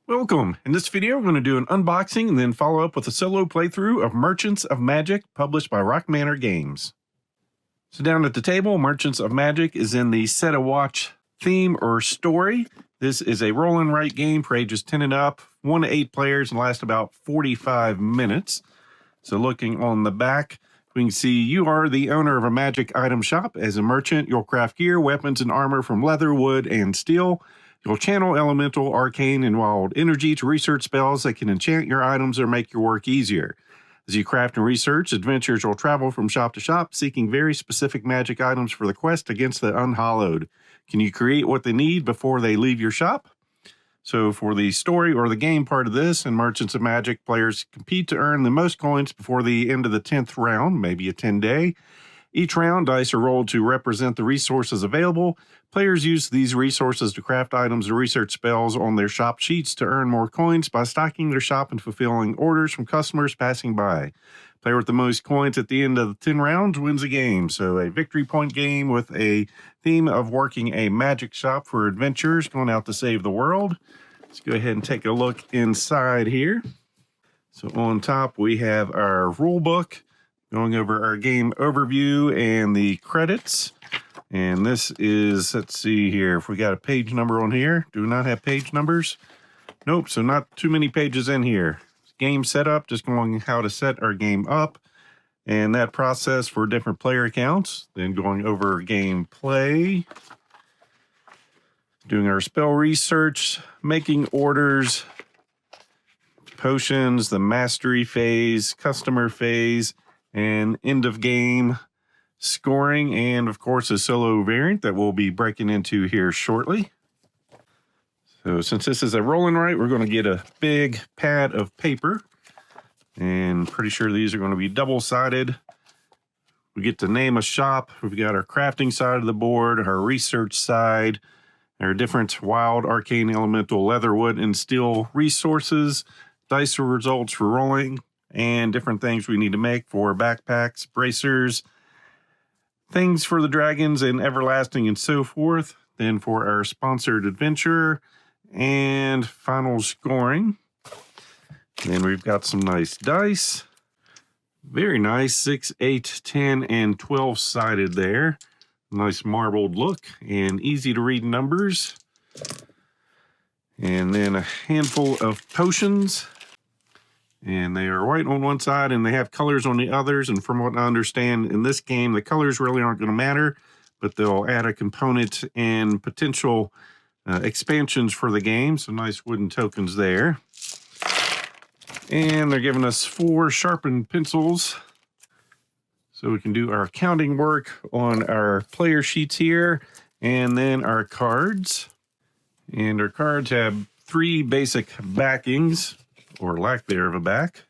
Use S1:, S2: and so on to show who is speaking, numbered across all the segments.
S1: Welcome. In this video, we're going to do an unboxing and then follow up with a solo playthrough of Merchants of Magic, published by Manor Games. So down at the table, Merchants of Magic is in the Set a Watch theme or story. This is a roll and write game for ages 10 and up, 1 to 8 players, and lasts about 45 minutes. So looking on the back, we can see you are the owner of a magic item shop. As a merchant, you'll craft gear, weapons, and armor from leather, wood, and steel. You'll channel elemental, arcane, and wild energy to research spells that can enchant your items or make your work easier. As you craft and research, adventurers will travel from shop to shop, seeking very specific magic items for the quest against the unhallowed. Can you create what they need before they leave your shop? So for the story or the game part of this, in Merchants of Magic, players compete to earn the most coins before the end of the 10th round, maybe a 10-day. Each round, dice are rolled to represent the resources available. Players use these resources to craft items and research spells on their shop sheets to earn more coins by stocking their shop and fulfilling orders from customers passing by. Player with the most coins at the end of the 10 rounds wins a game. So a victory point game with a theme of working a magic shop for adventurers going out to save the world. Let's go ahead and take a look inside here. So on top, we have our rule book, going over our game overview and the credits. And this is, let's see here, if we got a page number on here. Do we not have page numbers? Nope, so not too many pages in here. Game setup, just going how to set our game up. And that process for different player accounts. Then going over gameplay. Doing our spell research, making orders, potions, the mastery phase, customer phase, and end of game scoring, and of course a solo variant that we'll be breaking into here shortly. So since this is a roll and write, we're going to get a big pad of paper, and pretty sure these are going to be double-sided. We get to name a shop. We've got our crafting side of the board, our research side, our different wild, arcane, elemental, leather, wood, and steel resources, dice results for rolling, and different things we need to make for backpacks, bracers, things for the dragons and everlasting and so forth. Then for our sponsored adventure and final scoring. Then we've got some nice dice. Very nice, 6, 8, 10, and 12-sided there. Nice marbled look and easy to read numbers. And then a handful of potions. And they are white on one side and they have colors on the others. And from what I understand in this game, the colors really aren't going to matter, but they'll add a component and potential expansions for the game. So nice wooden tokens there. And they're giving us 4 sharpened pencils, so we can do our counting work on our player sheets here, and then our cards. And our cards have 3 basic backings, or lack thereof a back.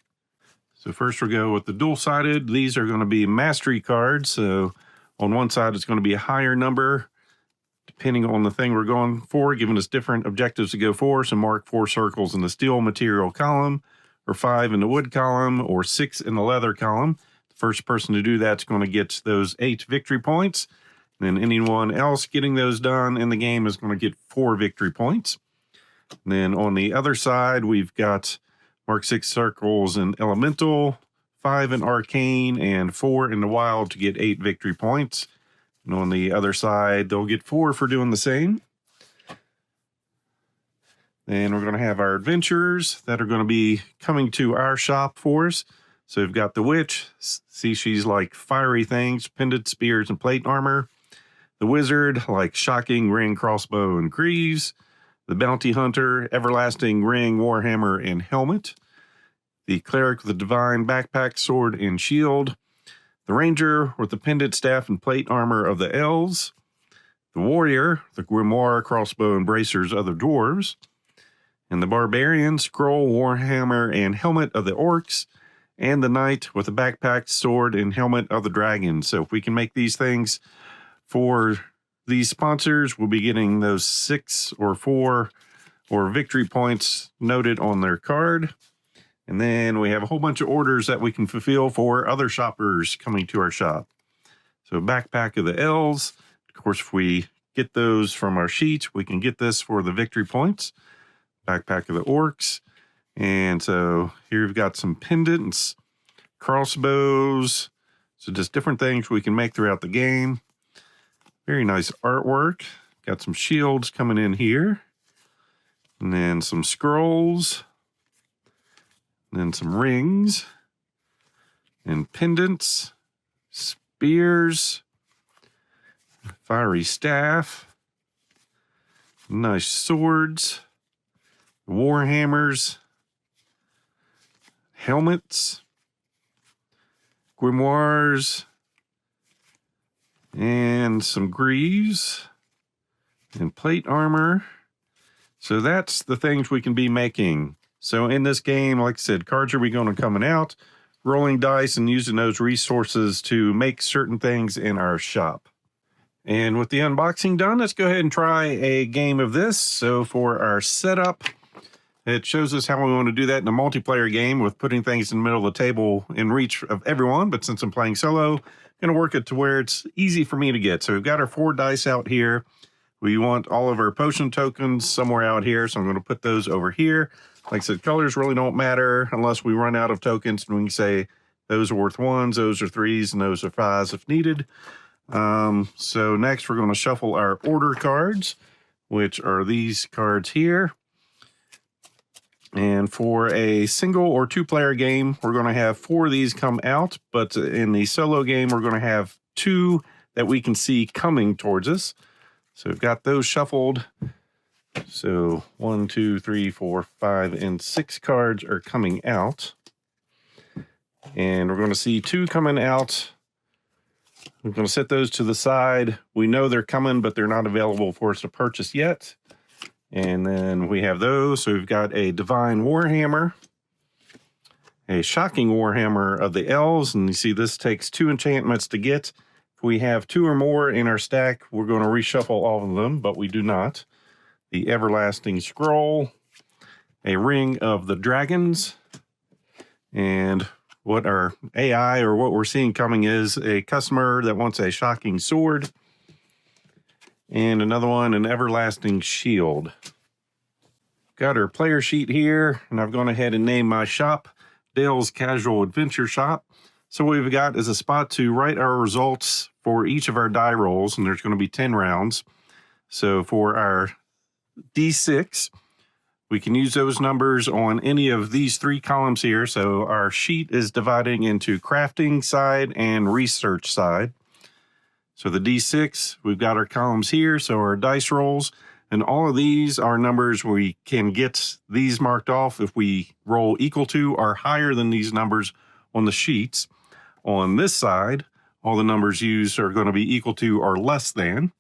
S1: So first we'll go with the dual-sided. These are going to be mastery cards. So on one side it's going to be a higher number, depending on the thing we're going for, giving us different objectives to go for. So mark 4 circles in the steel material column, or 5 in the wood column, or 6 in the leather column. The first person to do that's going to get those 8 victory points. And then anyone else getting those done in the game is going to get 4 victory points. And then on the other side, we've got mark 6 circles in elemental, 5 in arcane, and 4 in the wild to get 8 victory points. And on the other side, they'll get 4 for doing the same. Then we're going to have our adventurers that are going to be coming to our shop for us. So we've got the witch. See, she's like fiery things, pendant, spears, and plate armor. The wizard, like shocking ring, crossbow, and greaves. The bounty hunter, everlasting ring, warhammer, and helmet. The cleric with the divine backpack, sword, and shield. The ranger with the pendant, staff, and plate armor of the elves. The warrior, the grimoire, crossbow, and bracers of the dwarves. And the barbarian, scroll, warhammer, and helmet of the orcs. And the knight with the backpack, sword, and helmet of the dragons. So if we can make these things for these sponsors, we'll be getting those 6 or 4 or victory points noted on their card. And then we have a whole bunch of orders that we can fulfill for other shoppers coming to our shop. So backpack of the elves. Of course, if we get those from our sheet, we can get this for the victory points. Backpack of the Orcs. And so here we've got some pendants, crossbows. So just different things we can make throughout the game. Very nice artwork. Got some shields coming in here. And then some scrolls. And then some rings. And pendants. Spears. Fiery staff. Nice swords. Warhammers. Helmets. Grimoires. And some greaves. And plate armor. So that's the things we can be making. So in this game, like I said, cards are going to coming out, rolling dice and using those resources to make certain things in our shop. And with the unboxing done, let's go ahead and try a game of this. So for our setup, it shows us how we want to do that in a multiplayer game with putting things in the middle of the table in reach of everyone. But since I'm playing solo, I'm going to work it to where it's easy for me to get. So we've got our 4 dice out here. We want all of our potion tokens somewhere out here, so I'm going to put those over here. Like I said, colors really don't matter unless we run out of tokens, and we can say those are worth 1s, those are 3s, and those are 5s if needed. So next we're going to shuffle our order cards, which are these cards here. And for a single or 2-player game, we're going to have 4 of these come out, but in the solo game, we're going to have 2 that we can see coming towards us. So we've got those shuffled. So 1, 2, 3, 4, 5, and 6 cards are coming out. And we're going to see 2 coming out. We're going to set those to the side. We know they're coming, but they're not available for us to purchase yet. And then we have those. So we've got a Divine Warhammer, a Shocking Warhammer of the Elves. And you see this takes 2 enchantments to get. We have 2 or more in our stack, we're going to reshuffle all of them, but we do not. The Everlasting Scroll, a Ring of the Dragons, and what our AI or what we're seeing coming is a customer that wants a Shocking Sword, and another one, an Everlasting Shield. Got our player sheet here, and I've gone ahead and named my shop Dale's Casual Adventure Shop. So what we've got is a spot to write our results for each of our die rolls, and there's going to be 10 rounds. So for our D6, we can use those numbers on any of these 3 columns here. So our sheet is dividing into crafting side and research side. So the D6, we've got our columns here, so our dice rolls, and all of these are numbers we can get these marked off if we roll equal to or higher than these numbers on the sheets. On this side, all the numbers used are going to be equal to or less than.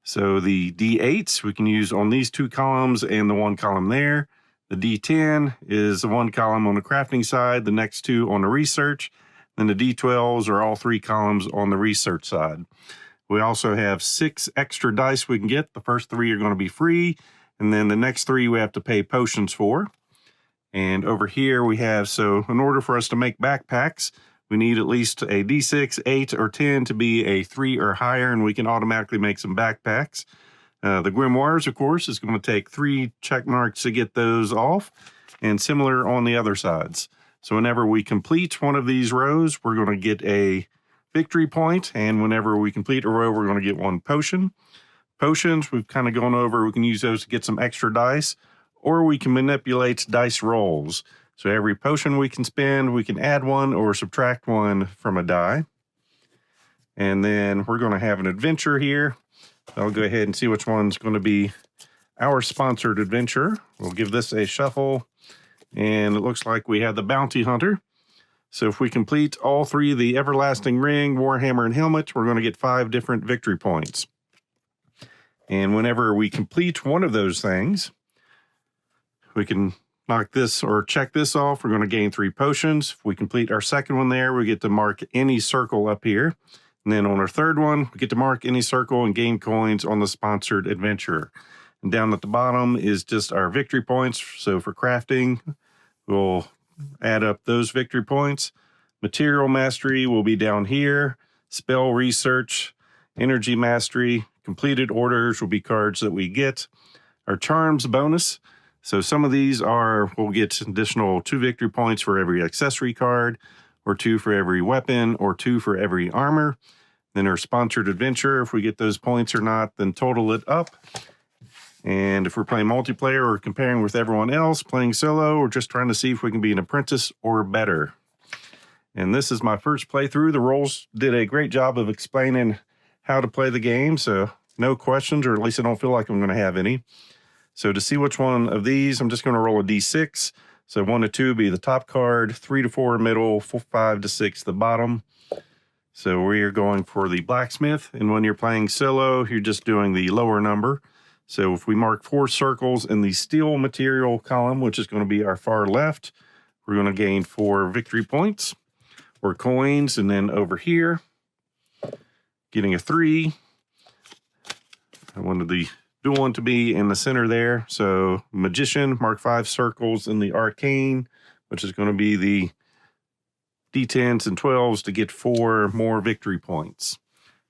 S1: So the D8s we can use on these 2 columns and the 1 column there. The D10 is the 1 column on the crafting side, the next 2 on the research. Then the D12s are all 3 columns on the research side. We also have 6 extra dice we can get. The first 3 are going to be free, and then the next 3 we have to pay potions for. And over here we have, so in order for us to make backpacks, we need at least a D6, 8, or 10 to be a 3 or higher, and we can automatically make some backpacks. The grimoires, of course, is going to take 3 check marks to get those off, and similar on the other sides. So whenever we complete one of these rows, we're going to get a victory point, and whenever we complete a row, we're going to get 1 potion. Potions, we've kind of gone over, we can use those to get some extra dice, or we can manipulate dice rolls. So every potion we can spend, we can add 1 or subtract 1 from a die. And then we're going to have an adventure here. I'll go ahead and see which one's going to be our sponsored adventure. We'll give this a shuffle. And it looks like we have the Bounty Hunter. So if we complete all 3 of the Everlasting Ring, Warhammer, and Helmet, we're going to get 5 different victory points. And whenever we complete one of those things, we can knock this or check this off. We're going to gain 3 potions. If we complete our second one there, we get to mark any circle up here. And then on our third one, we get to mark any circle and gain coins on the sponsored adventure. And down at the bottom is just our victory points. So for crafting, we'll add up those victory points. Material mastery will be down here. Spell research, energy mastery, completed orders will be cards that we get. Our charms bonus, So some of these we'll get additional 2 victory points for every accessory card, or 2 for every weapon, or 2 for every armor. Then our sponsored adventure, if we get those points or not, then total it up. And if we're playing multiplayer or comparing with everyone else, playing solo, or just trying to see if we can be an apprentice or better. And this is my first playthrough. The roles did a great job of explaining how to play the game, so no questions, or at least I don't feel like I'm going to have any. So to see which one of these, I'm just going to roll a d6. So 1 to 2 be the top card, 3 to 4 middle, 5 to 6 the bottom. So we are going for the blacksmith, and when you're playing solo, you're just doing the lower number. So if we mark 4 circles in the steel material column, which is going to be our far left, we're going to gain 4 victory points or coins. And then over here, getting a 3. I wanted the dual one to be in the center there. So magician, mark 5 circles in the arcane, which is going to be the D10s and 12s to get 4 more victory points.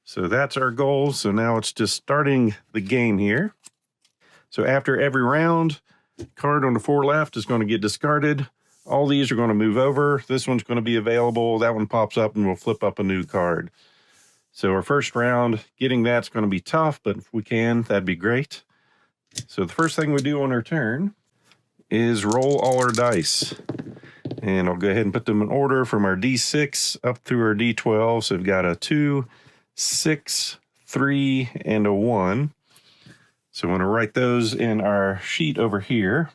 S1: So that's our goal. So now it's just starting the game here. So after every round, card on the 4 left is going to get discarded. All these are going to move over. This one's going to be available. That one pops up and we'll flip up a new card. So our first round, getting that's going to be tough, but if we can, that'd be great. So the first thing we do on our turn is roll all our dice. And I'll go ahead and put them in order from our D6 up through our D12. So we've got a 2, 6, 3, and a 1. So I'm going to write those in our sheet over here.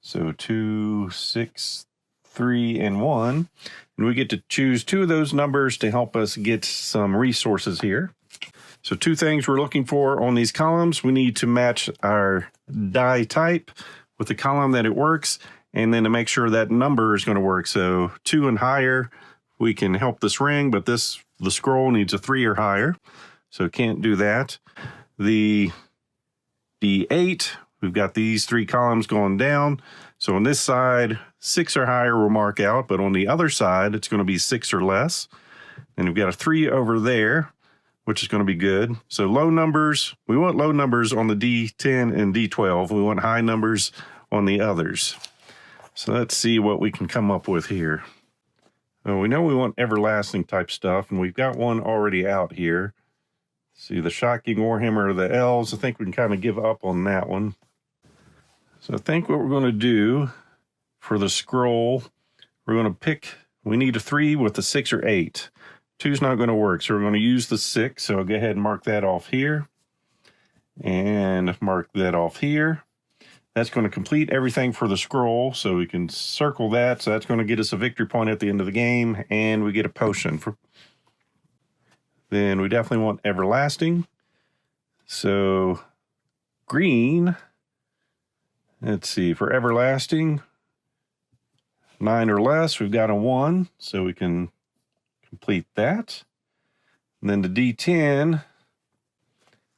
S1: So 2, 6, 3, and 1. And we get to choose 2 of those numbers to help us get some resources here. So 2 things we're looking for on these columns. We need to match our die type with the column that it works, and then to make sure that number is going to work. So 2 and higher, we can help this ring, but the scroll needs a 3 or higher, so can't do that. The D8, we've got these 3 columns going down. So on this side, 6 or higher will mark out, but on the other side, it's going to be 6 or less. And we've got a 3 over there, which is going to be good. So low numbers, we want low numbers on the D10 and D12. We want high numbers on the others. So let's see what we can come up with here. We know we want everlasting type stuff, and we've got one already out here. See, the Shocking Warhammer of the Elves, I think we can kind of give up on that one. So I think what we're going to do for the scroll, we're going to pick, we need a 3 with a 6 or 8. 2's not going to work, so we're going to use the 6. So I'll go ahead and mark that off here. And mark that off here. That's going to complete everything for the scroll, so we can circle that. So that's going to get us a victory point at the end of the game, and we get a potion. Then we definitely want everlasting. So green, let's see, for everlasting, 9 or less, we've got a 1, so we can complete that. And then the D10,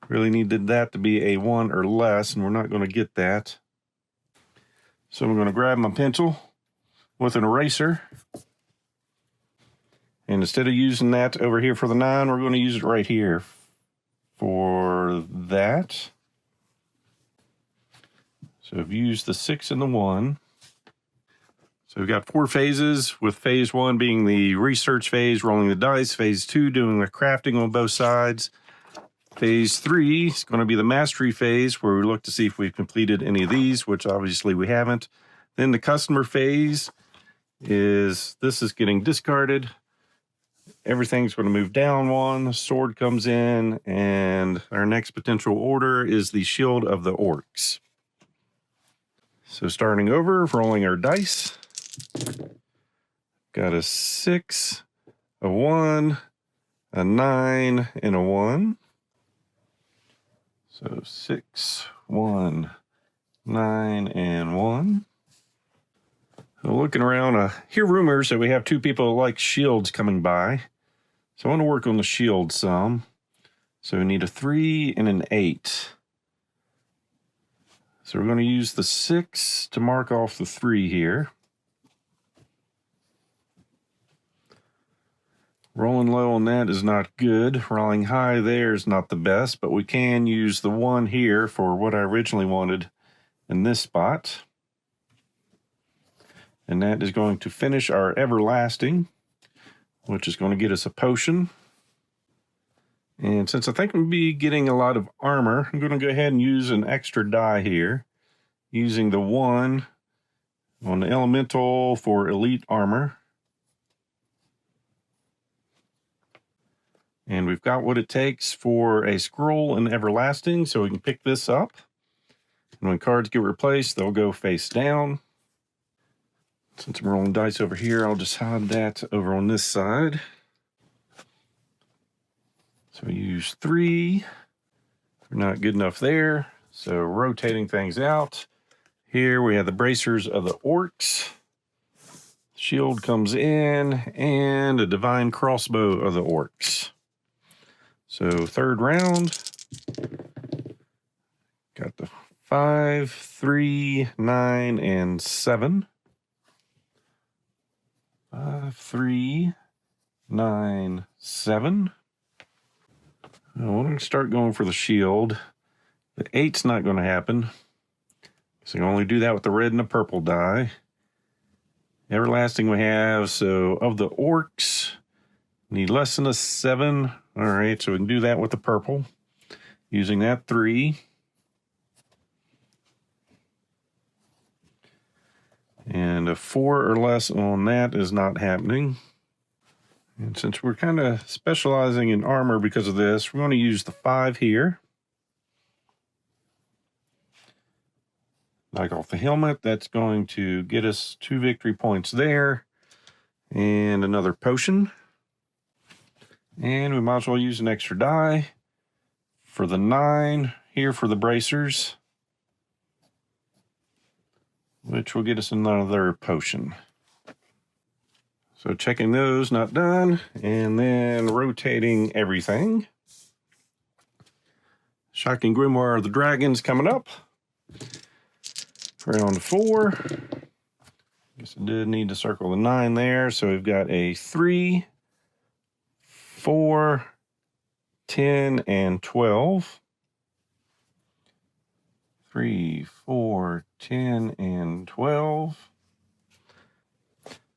S1: really needed that to be a 1 or less, and we're not going to get that. So I'm going to grab my pencil with an eraser. And instead of using that over here for the 9, we're going to use it right here for that. So I've used the 6 and the 1. So we've got 4 phases, with phase 1 being the research phase, rolling the dice. Phase 2, doing the crafting on both sides. Phase 3 is going to be the mastery phase, where we look to see if we've completed any of these, which obviously we haven't. Then the customer phase this is getting discarded. Everything's going to move down 1. Sword comes in, and our next potential order is the Shield of the Orcs. So starting over, rolling our dice. Got a 6, a 1, a 9, and a 1. So 6, 1, 9, and 1. So looking around, I hear rumors that we have 2 people who like shields coming by. So I want to work on the shield some. So we need a 3 and an 8. So we're going to use the 6 to mark off the 3 here. Rolling low on that is not good. Rolling high there is not the best, but we can use the 1 here for what I originally wanted in this spot. And that is going to finish our Everlasting, which is going to get us a potion. And since I think I'm going to be getting a lot of armor, I'm going to go ahead and use an extra die here, using the 1 on the Elemental for Elite Armor. And we've got what it takes for a scroll in Everlasting, so we can pick this up. And when cards get replaced, they'll go face down. Since I'm rolling dice over here, I'll just hide that over on this side. So we use 3. We're not good enough there. So rotating things out. Here we have the bracers of the orcs. Shield comes in, and a divine crossbow of the orcs. So third round. Got the 5, 3, 9, and 7. 5, 3, 9, 7. I want to start going for the shield. The 8's not going to happen. So you can only do that with the red and the purple die. Everlasting we have, so of the orcs, need less than a 7. All right, so we can do that with the purple. Using that 3. And a 4 or less on that is not happening. And since we're kind of specializing in armor because of this, we're going to use the 5 here. Knock off the helmet. That's going to get us 2 victory points there. And another potion. And we might as well use an extra die for the 9 here for the bracers, which will get us another potion. So checking those, not done, and then rotating everything. Shocking Grimoire of the Dragons coming up. Round 4. Guess I did need to circle the 9 there, so we've got a 3, 4, 10, and 12. 3, 4, 10, and 12.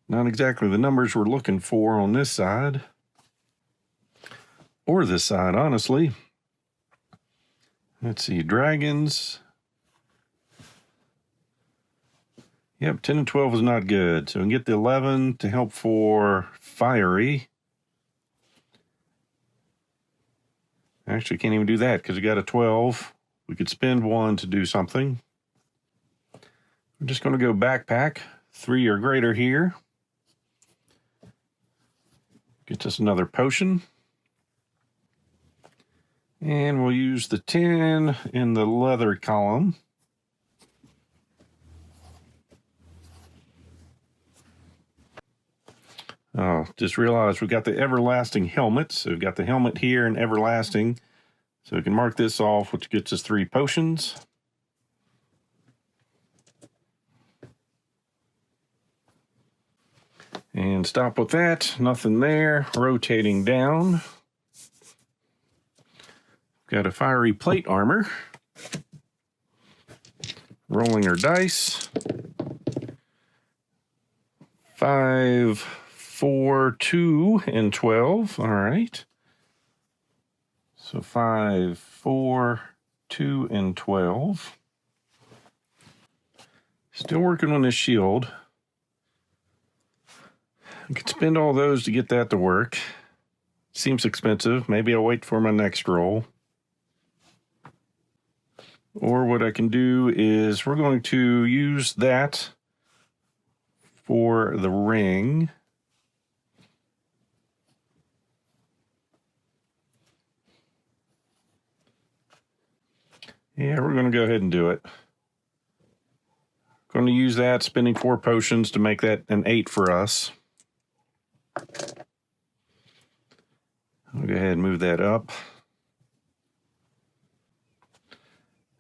S1: Not exactly the numbers we're looking for on this side. Or this side, honestly. Let's see, dragons. Yep, 10 and 12 is not good. So we can get the 11 to help for fiery. Actually, can't even do that because we got a 12. We could spend 1 to do something. We're just going to go backpack. 3 or greater here. Gets us another potion. And we'll use the 10 in the leather column. Oh, just realized we've got the Everlasting helmet. So we've got the helmet here and Everlasting. So we can mark this off, which gets us 3 potions. And stop with that. Nothing there. Rotating down. Got a fiery plate armor. Rolling our dice. 5, 4, 2, and 12. All right. So 5, 4, 2, and 12. Still working on this shield. I could spend all those to get that to work. Seems expensive. Maybe I'll wait for my next roll. Or what I can do is we're going to use that for the ring. Yeah, we're going to go ahead and do it. Going to use that, spending 4 potions to make that an 8 for us. I'll go ahead and move that up.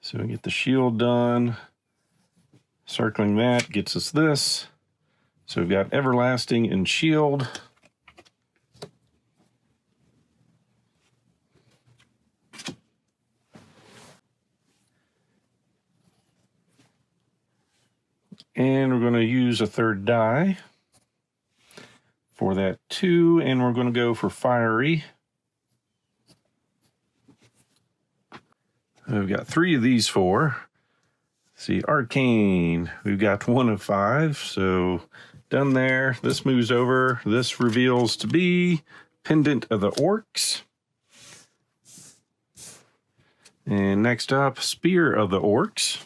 S1: So we get the shield done. Circling that gets us this. So we've got Everlasting and shield. And we're going to use a third die for that 2, and we're going to go for fiery. We've got 3 of these 4. See, arcane, we've got 1 of 5, so done there. This moves over. This reveals to be Pendant of the Orcs. And next up, Spear of the Orcs.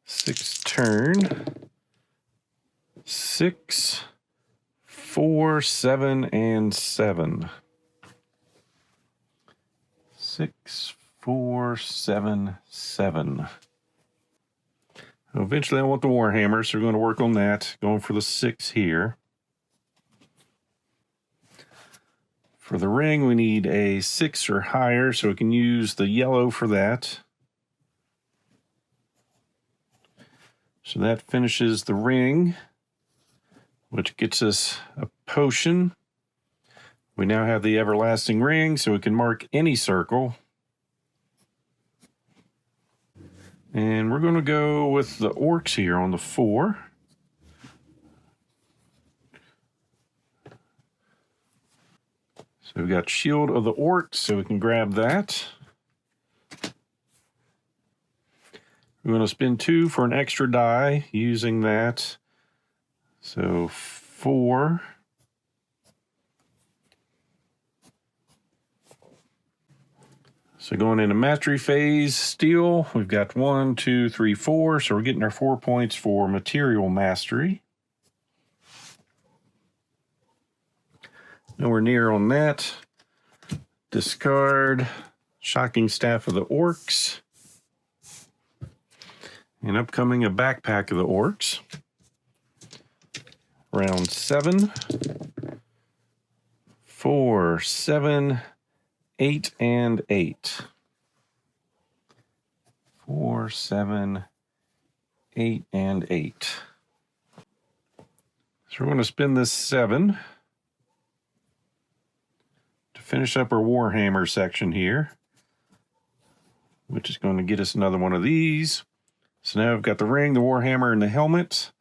S1: 6 turn. 6, 4, 7, and 7. 6, 4, 7, 7. Eventually I want the Warhammer, so we're going to work on that. Going for the 6 here. For the ring, we need a 6 or higher, so we can use the yellow for that. So that finishes the ring, which gets us a potion. We now have the everlasting ring, so we can mark any circle. And we're going to go with the orcs here on the 4. So we've got Shield of the Orcs, so we can grab that. We're going to spin 2 for an extra die using that. So 4. So going into mastery phase, steel, we've got 1, 2, 3, 4. So we're getting our 4 points for material mastery. Nowhere near on that. Discard Shocking Staff of the Orcs. And upcoming a Backpack of the Orcs. Round 7. 4, 7, 8, and 8. 4, 7, 8, and 8. So we're going to spin this 7 to finish up our Warhammer section here, which is going to get us another one of these. So now I've got the ring, the Warhammer, and the helmet.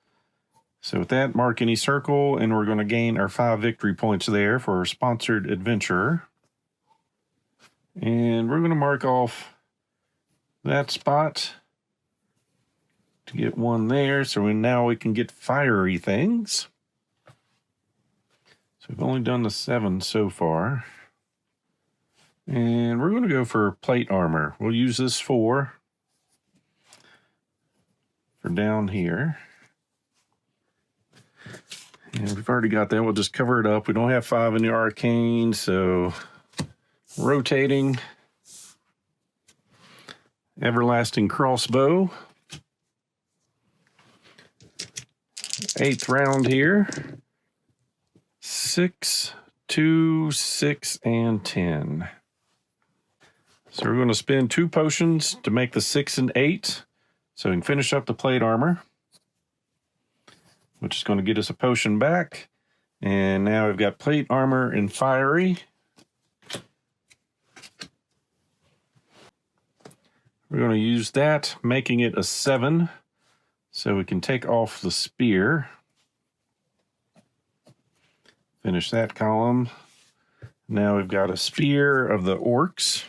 S1: So with that, mark any circle, and we're going to gain our 5 victory points there for our sponsored adventurer. And we're going to mark off that spot to get 1 there. So now we can get fiery things. So we've only done the 7 so far. And we're going to go for plate armor. We'll use this 4 for down here. And we've already got that. We'll just cover it up. We don't have 5 in the arcane, so rotating. Everlasting crossbow. 8th round here. 6, 2, 6, and 10. So we're going to spend 2 potions to make the 6 and 8. So we can finish up the plate armor, which is going to get us a potion back. And now we've got plate armor and fiery. We're going to use that, making it a 7. So we can take off the spear. Finish that column. Now we've got a spear of the orcs.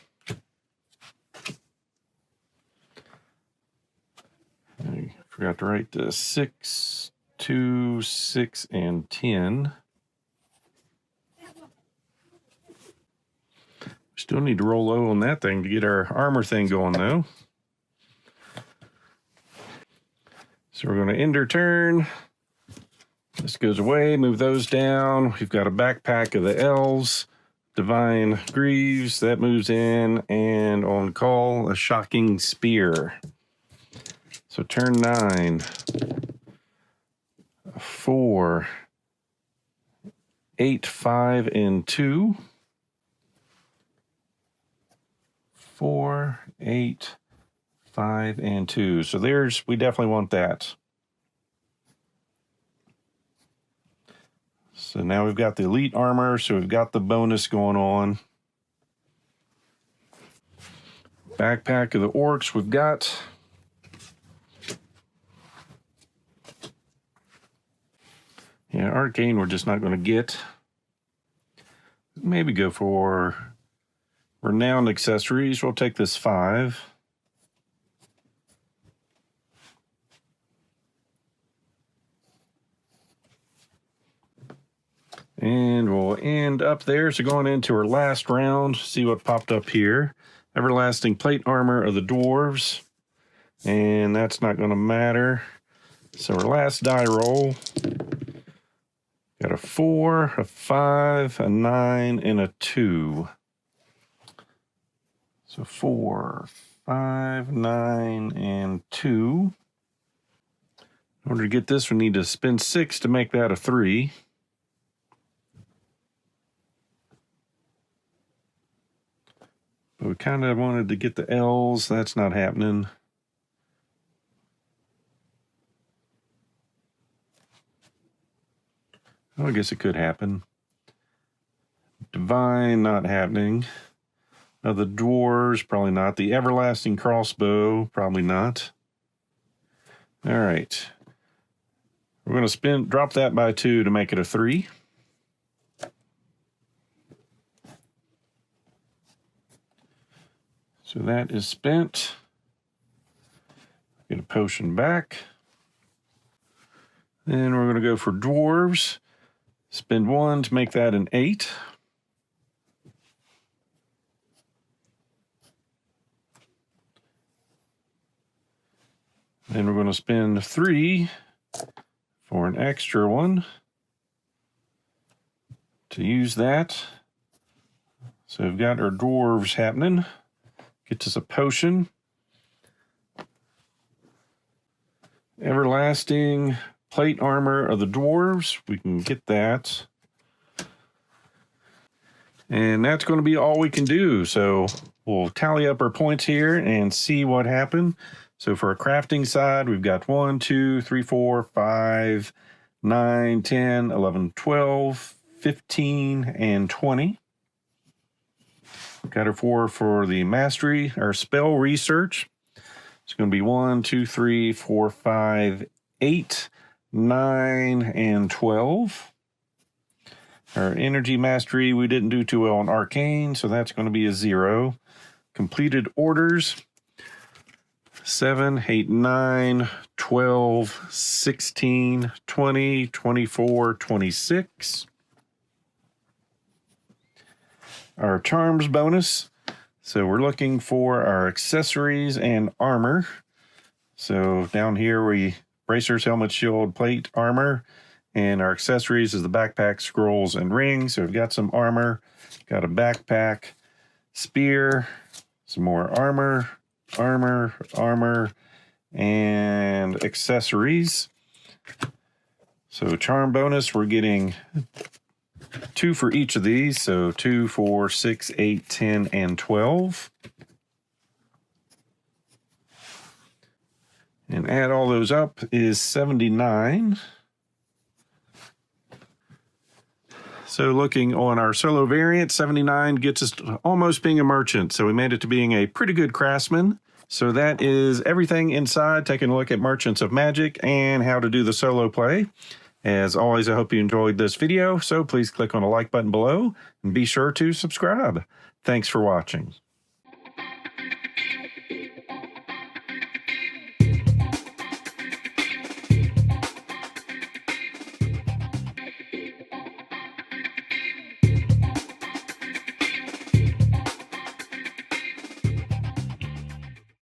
S1: I forgot to write the 6, 2, 6, and 10. Still need to roll low on that thing to get our armor thing going, though. So we're going to end our turn. This goes away, move those down. We've got a backpack of the elves. Divine Greaves, that moves in. And on call, a shocking spear. So turn 9, 4, 8, 5, and 2. 4, 8, 5, and 2. So we definitely want that. So now we've got the elite armor, so we've got the bonus going on. Backpack of the orcs we've got. Yeah, arcane we're just not going to get. Maybe go for renowned accessories. We'll take this 5. And we'll end up there. So going into our last round, see what popped up here. Everlasting plate armor of the dwarves. And that's not going to matter. So our last die roll. Got a 4, a 5, a 9, and a 2. So 4, 5, 9, and 2. In order to get this, we need to spend 6 to make that a 3. But we kind of wanted to get the L's. That's not happening. Oh, I guess it could happen. Divine, not happening. Now the dwarves, probably not. The everlasting crossbow, probably not. All right. We're going to drop that by 2 to make it a 3. So that is spent. Get a potion back. Then we're going to go for dwarves. Spend 1 to make that an 8. Then we're going to spend 3 for an extra 1 to use that. So we've got our dwarves happening. Get us a potion. Everlasting plate armor of the dwarves. We can get that. And that's going to be all we can do. So we'll tally up our points here and see what happened. So for a crafting side, we've got 1, 2, 3, 4, 5, 9, 10, 11, 12, 15, and 20. Got our 4 for the mastery, our spell research. It's going to be 1, 2, 3, 4, 5, 8, 9, and 12. Our energy mastery, we didn't do too well on arcane, so that's going to be a 0. Completed orders, 7, 8, 9, 12, 16, 20, 24, 26. Our charms bonus. So we're looking for our accessories and armor. So down here we bracers, helmet, shield, plate, armor. And our accessories is the backpack, scrolls, and rings. So we've got some armor, got a backpack, spear, some more armor, and accessories. So charm bonus, we're getting 2 for each of these, so 2, 4, 6, 8, 10, and 12. And add all those up is 79. So looking on our solo variant, 79 gets us to almost being a merchant. So we made it to being a pretty good craftsman. So that is everything inside, taking a look at Merchants of Magic and how to do the solo play. As always, I hope you enjoyed this video, so please click on the like button below and be sure to subscribe. Thanks for watching.